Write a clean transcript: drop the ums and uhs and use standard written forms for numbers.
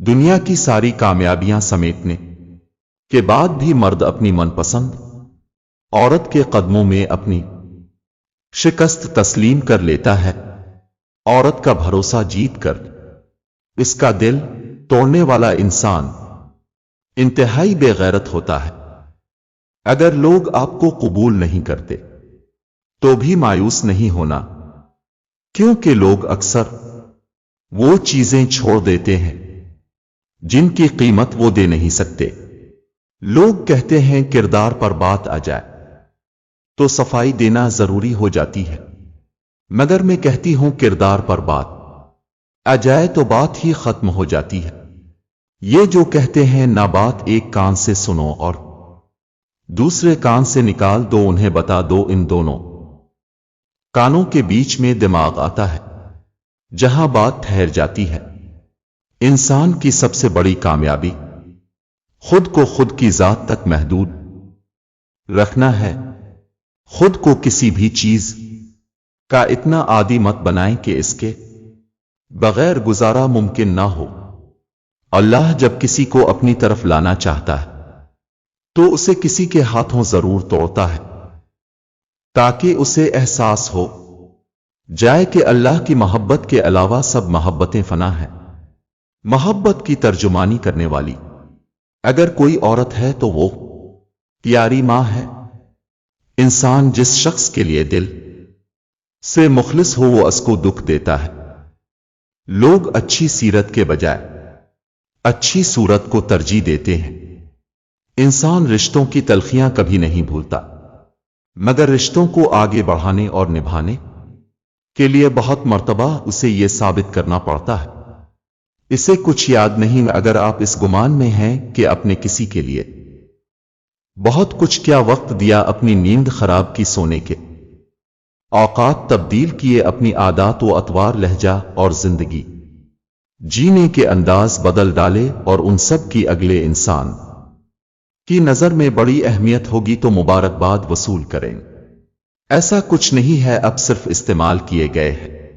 دنیا کی ساری کامیابیاں سمیٹنے کے بعد بھی مرد اپنی من پسند عورت کے قدموں میں اپنی شکست تسلیم کر لیتا ہے۔ عورت کا بھروسہ جیت کر اس کا دل توڑنے والا انسان انتہائی بے غیرت ہوتا ہے۔ اگر لوگ آپ کو قبول نہیں کرتے تو بھی مایوس نہیں ہونا، کیونکہ لوگ اکثر وہ چیزیں چھوڑ دیتے ہیں جن کی قیمت وہ دے نہیں سکتے۔ لوگ کہتے ہیں کردار پر بات آ جائے تو صفائی دینا ضروری ہو جاتی ہے، مگر میں کہتی ہوں کردار پر بات آ جائے تو بات ہی ختم ہو جاتی ہے۔ یہ جو کہتے ہیں نہ بات ایک کان سے سنو اور دوسرے کان سے نکال دو، انہیں بتا دو ان دونوں کانوں کے بیچ میں دماغ آتا ہے جہاں بات ٹھہر جاتی ہے۔ انسان کی سب سے بڑی کامیابی خود کو خود کی ذات تک محدود رکھنا ہے۔ خود کو کسی بھی چیز کا اتنا عادی مت بنائیں کہ اس کے بغیر گزارا ممکن نہ ہو۔ اللہ جب کسی کو اپنی طرف لانا چاہتا ہے تو اسے کسی کے ہاتھوں ضرور توڑتا ہے، تاکہ اسے احساس ہو جائے کہ اللہ کی محبت کے علاوہ سب محبتیں فنا ہیں۔ محبت کی ترجمانی کرنے والی اگر کوئی عورت ہے تو وہ پیاری ماں ہے۔ انسان جس شخص کے لیے دل سے مخلص ہو وہ اس کو دکھ دیتا ہے۔ لوگ اچھی سیرت کے بجائے اچھی صورت کو ترجیح دیتے ہیں۔ انسان رشتوں کی تلخیاں کبھی نہیں بھولتا، مگر رشتوں کو آگے بڑھانے اور نبھانے کے لیے بہت مرتبہ اسے یہ ثابت کرنا پڑتا ہے۔ اسے کچھ یاد نہیں۔ اگر آپ اس گمان میں ہیں کہ اپنے کسی کے لیے بہت کچھ کیا وقت دیا، اپنی نیند خراب کی، سونے کے اوقات تبدیل کیے، اپنی عادات و اطوار، لہجہ اور زندگی جینے کے انداز بدل ڈالے، اور ان سب کی اگلے انسان کی نظر میں بڑی اہمیت ہوگی تو مبارکباد وصول کریں۔ ایسا کچھ نہیں ہے، اب صرف استعمال کیے گئے ہیں۔